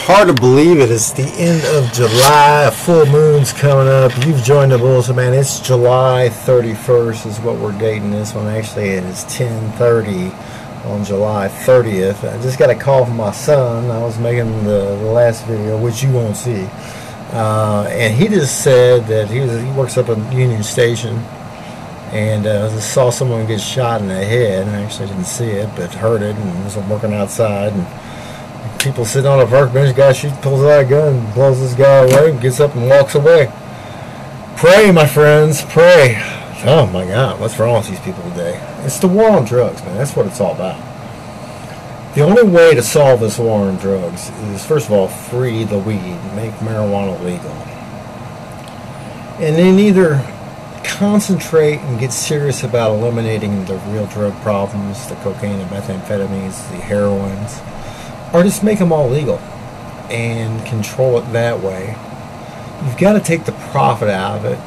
Hard to believe it. It's the end of July. A full moon's coming up. You've joined the Bulletinman. It's July 31st is what we're dating this one. Actually, it is 10:30 on July 30th. I just got a call from my son. I was making the last video, which you won't see. And he just said that he works up at Union Station and just saw someone get shot in the head. I actually didn't see it, but heard it, and was working outside. And people sitting on a park bench, guy pulls out a gun, blows this guy away, and gets up and walks away. Pray, my friends, pray. Oh my God, what's wrong with these people today? It's the war on drugs, man. That's what it's all about. The only way to solve this war on drugs is, first of all, free the weed, make marijuana legal. And then either concentrate and get serious about eliminating the real drug problems, the cocaine, the methamphetamines, the heroines, or just make them all legal and control it that way. You've got to take the profit out of it.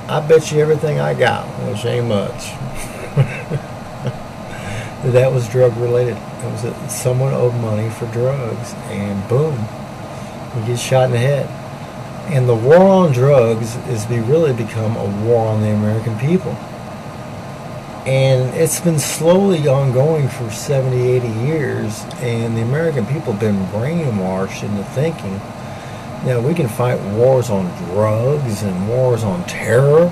I bet you everything I got, which ain't much, that was drug related. It was that someone owed money for drugs, and boom, you get shot in the head. And the war on drugs is really become a war on the American people. And it's been slowly ongoing for 70, 80 years, and the American people have been brainwashed into thinking that we can fight wars on drugs and wars on terror,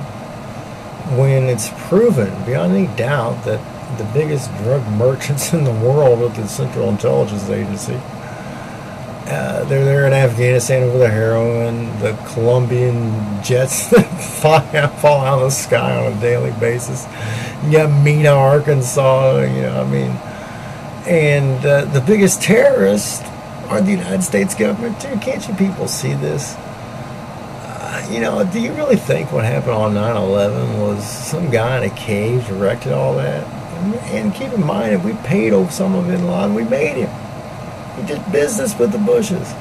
when it's proven beyond any doubt that the biggest drug merchants in the world are the Central Intelligence Agency. They're there in Afghanistan over the heroin, the Colombian jets that fall out of the sky on a daily basis. You got Mena, Arkansas, and the biggest terrorists are the United States government too. Can't you people see this? Do you really think what happened on 9/11 was some guy in a cave directed all that? And keep in mind, if we paid Osama bin Laden, we made him. He did business with the Bushes.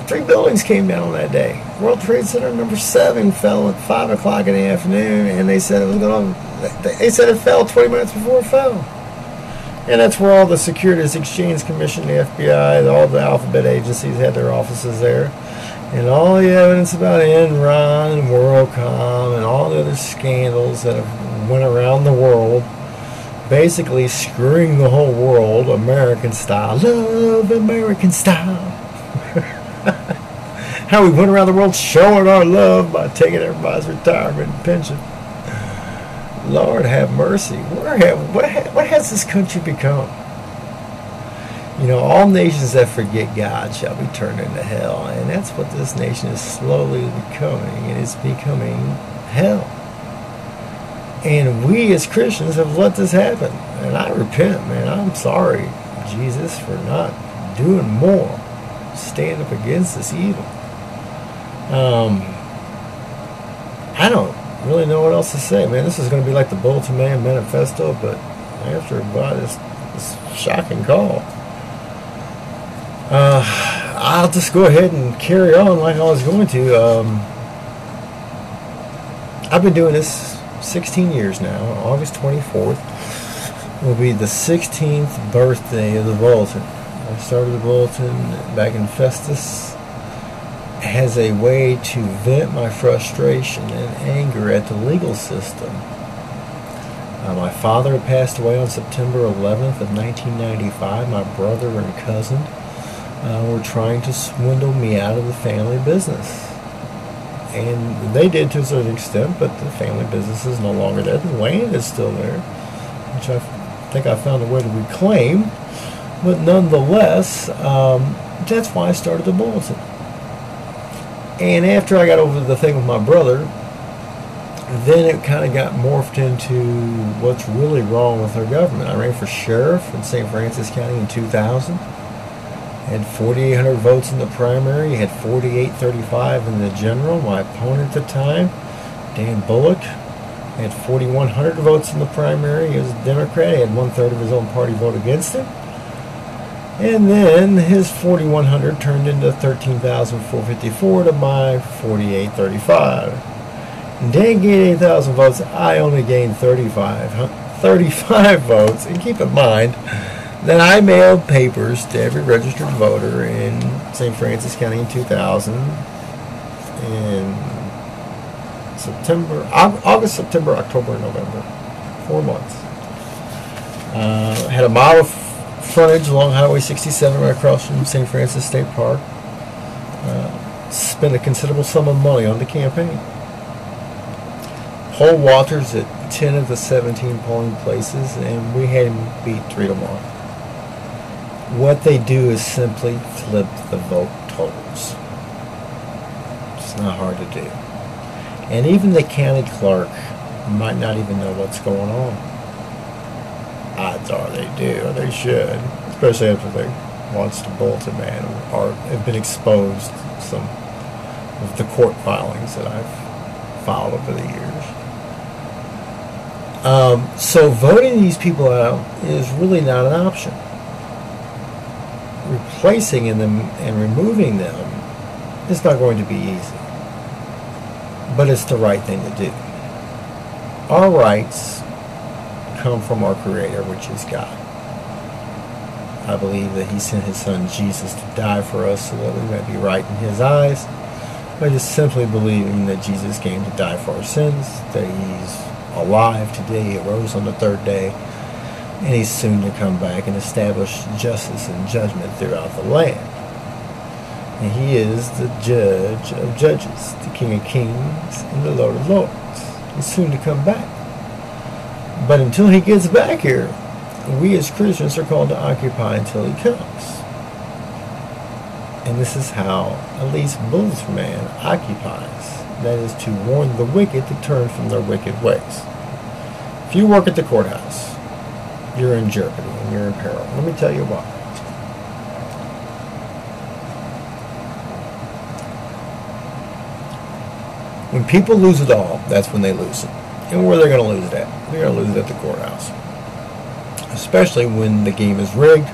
3 buildings came down on that day. World Trade Center number 7 fell at 5 o'clock in the afternoon, and they said it fell 20 minutes before it fell. And that's where all the Securities Exchange Commission, the FBI, all the alphabet agencies had their offices there. And all the evidence about Enron and WorldCom and all the other scandals that have went around the world, basically screwing the whole world American style. Love American style. How we went around the world showing our love by taking everybody's retirement and pension. Lord have mercy. What has this country become? All nations that forget God shall be turned into hell. And that's what this nation is slowly becoming. It is becoming hell. And we as Christians have let this happen. And I repent, man. I'm sorry, Jesus, for not doing more. Stand up against this evil. I don't really know what else to say, man. This is going to be like the Bulletinman Manifesto, but after about this shocking call. I'll just go ahead and carry on like I was going to. I've been doing this 16 years now. August 24th will be the 16th birthday of the Bulletin. I started the Bulletin back in Festus as a way to vent my frustration and anger at the legal system. My father passed away on September 11th of 1995. My brother and cousin were trying to swindle me out of the family business. And they did to a certain extent, but the family business is no longer there. The land is still there, which I think I found a way to reclaim. But nonetheless, that's why I started the Bulletin. And after I got over the thing with my brother, then it kind of got morphed into what's really wrong with our government. I ran for sheriff in St. Francis County in 2000. Had 4,800 votes in the primary. Had 4,835 in the general. My opponent at the time, Dan Bullock, had 4,100 votes in the primary. He was a Democrat. He had 1/3 of his own party vote against him. And then his 4,100 turned into 13,454 to my 4,835. And Dan gained 8,000 votes. I only gained 35 votes. And keep in mind, Then I mailed papers to every registered voter in St. Francis County in 2000, in August, September, October, and November. 4 months. Had a mile of frontage along Highway 67 right across from St. Francis State Park. Spent a considerable sum of money on the campaign. Poll watchers at 10 of the 17 polling places, and we had him beat 3-1. What they do is simply flip the vote totals. It's not hard to do. And even the county clerk might not even know what's going on. Odds are they do, or they should, especially after they watched the Bulletinman or have been exposed to some of the court filings that I've filed over the years. So voting these people out is really not an option. Replacing them and removing them is not going to be easy. But it's the right thing to do. Our rights come from our Creator, which is God. I believe that He sent His Son Jesus to die for us so that we might be right in His eyes. By just simply believing that Jesus came to die for our sins, that He's alive today, He arose on the third day, and He's soon to come back and establish justice and judgment throughout the land. And He is the Judge of judges, the King of kings, and the Lord of lords. He's soon to come back. But until He gets back here, we as Christians are called to occupy until He comes. And this is how at least Bulletinman occupies. That is to warn the wicked to turn from their wicked ways. If you work at the courthouse, you're in jeopardy and you're in peril. Let me tell you why. When people lose it all, that's when they lose it. And where they're going to lose it at? They're going to lose it at the courthouse. Especially when the game is rigged,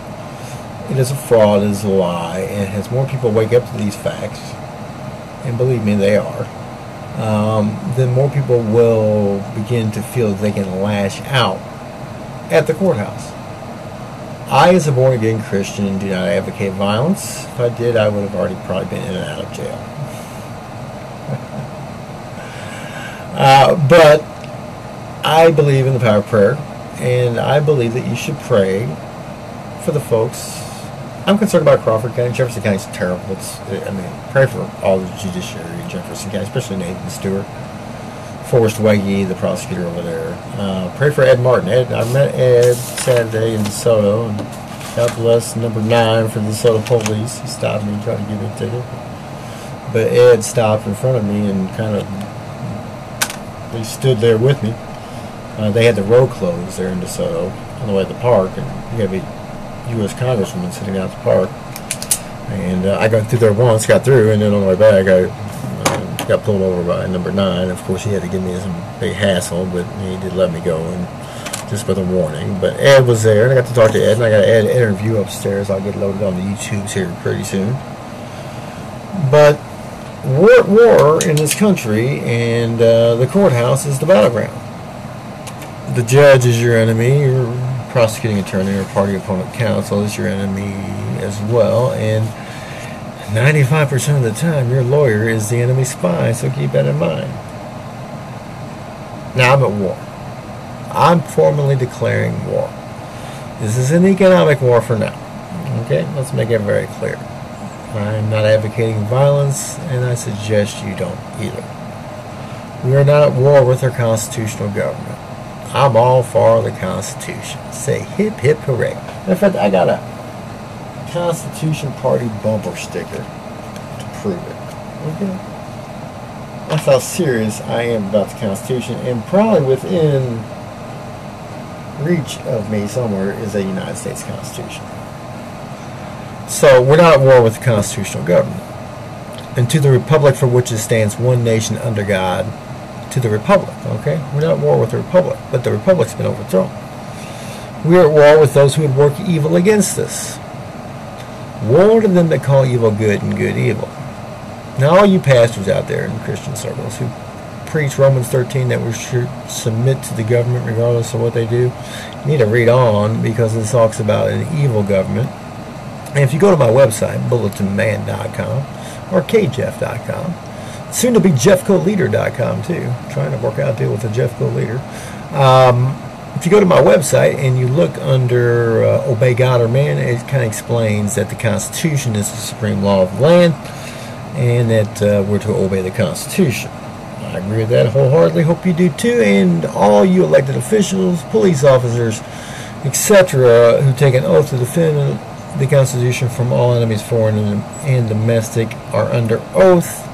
it is a fraud, it is a lie, and as more people wake up to these facts, and believe me, they are, then more people will begin to feel that they can lash out at the courthouse. I, as a born-again Christian, do not advocate violence. If I did, I would have already probably been in and out of jail. But I believe in the power of prayer, and I believe that you should pray for the folks. I'm concerned about Crawford County. Jefferson County is terrible. Pray for all the judiciary in Jefferson County, especially Nathan Stewart, Forrest Wegge, the prosecutor over there. Pray for Ed Martin. I met Ed Saturday in DeSoto, and God bless number 9 for the DeSoto police. He stopped me and tried to give me a ticket. But Ed stopped in front of me and he stood there with me. They had the road closed there in DeSoto on the way to the park, and you have a U.S. Congresswoman sitting out at the park. And I got through there once, got through, and then on the way back I got pulled over by number 9. Of course, he had to give me some big hassle, but he did let me go, and just with a warning. But Ed was there, and I got to talk to Ed, and I got an interview upstairs. I'll get loaded on the YouTubes here pretty soon. But we're at war in this country, and the courthouse is the battleground. The judge is your enemy, your prosecuting attorney or party opponent counsel is your enemy as well, and 95% of the time your lawyer is the enemy spy, so keep that in mind. Now I'm at war. I'm formally declaring war. This is an economic war for now. Okay, let's make it very clear. I'm not advocating violence, and I suggest you don't either. We are not at war with our constitutional government. I'm all for the Constitution. Say hip hip hooray. In fact, I got a Constitution Party bumper sticker to prove it. Okay? That's how serious I am about the Constitution, and probably within reach of me somewhere is a United States Constitution. So we're not at war with the constitutional government. And to the republic for which it stands, one nation under God, to the republic, okay? We're not at war with the republic, but the republic's been overthrown. We're at war with those who would work evil against us. Woe to them that call evil good and good evil. Now all you pastors out there in Christian circles who preach Romans 13 that we should submit to the government regardless of what they do. You need to read on because it talks about an evil government. And if you go to my website, bulletinman.com or kjeff.com, soon to be jeffcoleader.com too. I'm trying to work out a deal with the Jeffco Leader. If you go to my website and you look under Obey God or Man, it kind of explains that the Constitution is the supreme law of the land and that we're to obey the Constitution. I agree with that wholeheartedly. Hope you do too. And all you elected officials, police officers, etc., who take an oath to defend the Constitution from all enemies, foreign and domestic, are under oath.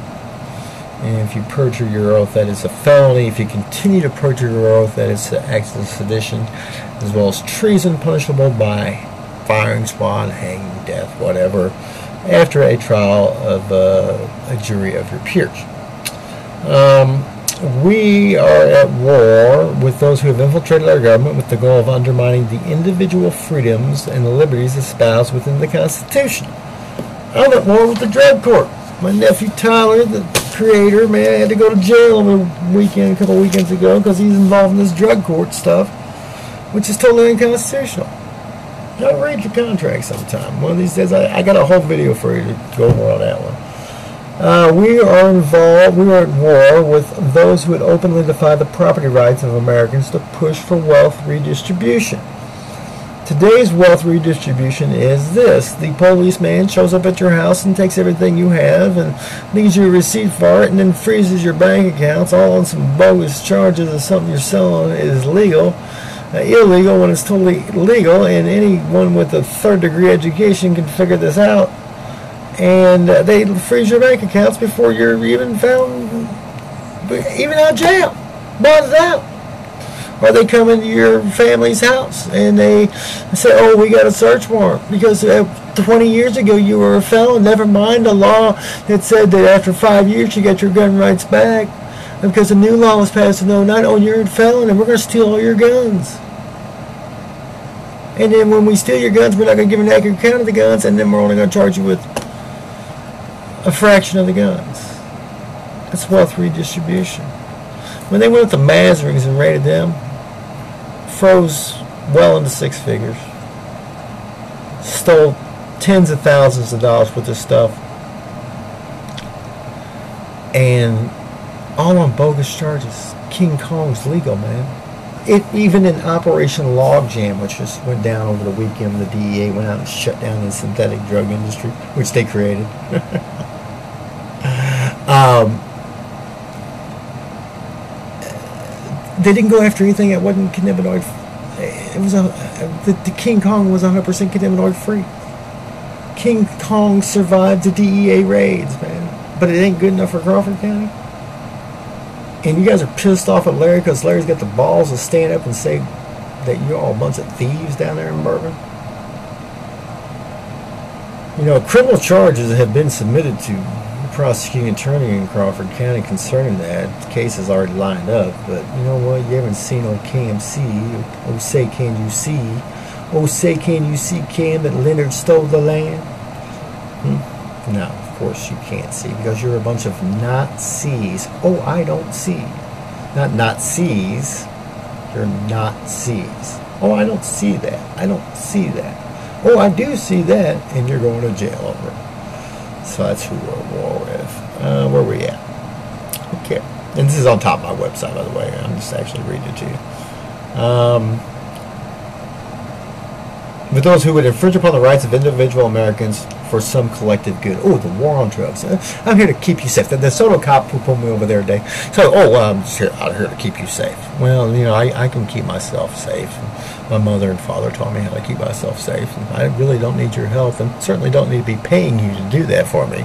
And if you perjure your oath, that is a felony. If you continue to perjure your oath, that is acts of sedition, as well as treason, punishable by firing squad, hanging, death, whatever, after a trial of a jury of your peers. We are at war with those who have infiltrated our government with the goal of undermining the individual freedoms and the liberties espoused within the Constitution. I'm at war with the drug court. My nephew Tyler, the creator, man, had to go to jail over a couple weekends ago because he's involved in this drug court stuff, which is totally unconstitutional. Now read your contract sometime. One of these days, I got a whole video for you to go over on that one. We are at war with those who would openly defy the property rights of Americans to push for wealth redistribution. Today's wealth redistribution is this. The policeman shows up at your house and takes everything you have and leaves you a receipt for it and then freezes your bank accounts all on some bogus charges of something you're selling is illegal when it's totally legal, and anyone with a third-degree education can figure this out. And they freeze your bank accounts before you're even out of jail. Bought out. Or they come into your family's house and they say, oh, we got a search warrant because 20 years ago you were a felon. Never mind the law that said that after 5 years you get your gun rights back. And because a new law was passed in 2009, oh, you're a felon and we're going to steal all your guns. And then when we steal your guns, we're not going to give an accurate count of the guns, and then we're only going to charge you with a fraction of the guns. That's wealth redistribution. When they went up to Mazarings and raided them, froze well into six figures, stole tens of thousands of dollars worth of stuff, and all on bogus charges. King Kong's legal, man. Even in Operation Logjam, which just went down over the weekend, the DEA went out and shut down the synthetic drug industry, which they created. They didn't go after anything that wasn't cannabinoid. It was the King Kong was 100% cannabinoid free. King Kong survived the DEA raids, man. But it ain't good enough for Crawford County. And you guys are pissed off at Larry because Larry's got the balls to stand up and say that you're all a bunch of thieves down there in Bourbon. You know, criminal charges have been submitted to the prosecuting attorney in Crawford County concerning that. The case is already lined up, but you know what? You haven't seen old KMC. Oh, say can you see? Oh, say can you see, Cam, that Leonard stole the land? No, of course you can't see because you're a bunch of not-sees. Oh, I don't see. Not not-sees. You're not-sees. Oh, I don't see that. I don't see that. Oh, I do see that, and you're going to jail over it. So that's who we're at war with. Where are we at? Okay. And this is on top of my website, by the way. I'm just actually reading it to you. With those who would infringe upon the rights of individual Americans for some collective good. Oh, the war on drugs. I'm here to keep you safe. The Soto cop who pulled me over there today. So, I'm just out here to keep you safe. Well, you know, I can keep myself safe. My mother and father taught me how to keep myself safe. And I really don't need your help and certainly don't need to be paying you to do that for me.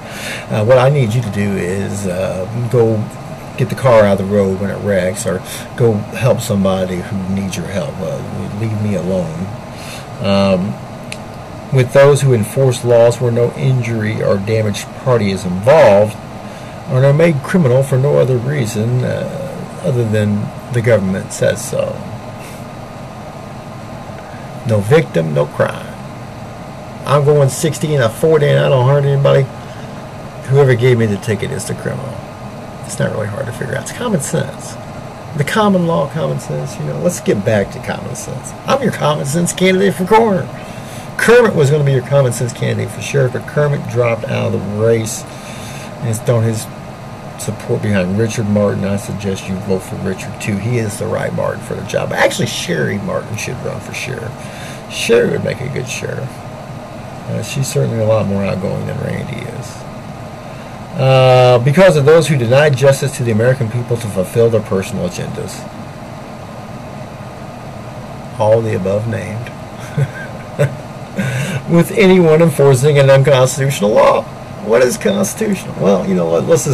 What I need you to do is go get the car out of the road when it wrecks or go help somebody who needs your help. Leave me alone. With those who enforce laws where no injury or damaged party is involved, or are made criminal for no other reason other than the government says so. No victim, no crime. I'm going 60 and a 40 and I don't hurt anybody. Whoever gave me the ticket is the criminal. It's not really hard to figure out. It's common sense. The common law, common sense, let's get back to common sense. I'm your common sense candidate for coroner. Kermit was going to be your common sense candidate for sheriff, but Kermit dropped out of the race and has thrown his support behind Richard Martin. I suggest you vote for Richard, too. He is the right Martin for the job. Actually, Sherry Martin should run for sheriff. Sherry would make a good sheriff. She's certainly a lot more outgoing than Randy is. Because of those who deny justice to the American people to fulfill their personal agendas. All the above named. With anyone enforcing an unconstitutional law. What is constitutional? Well, let's just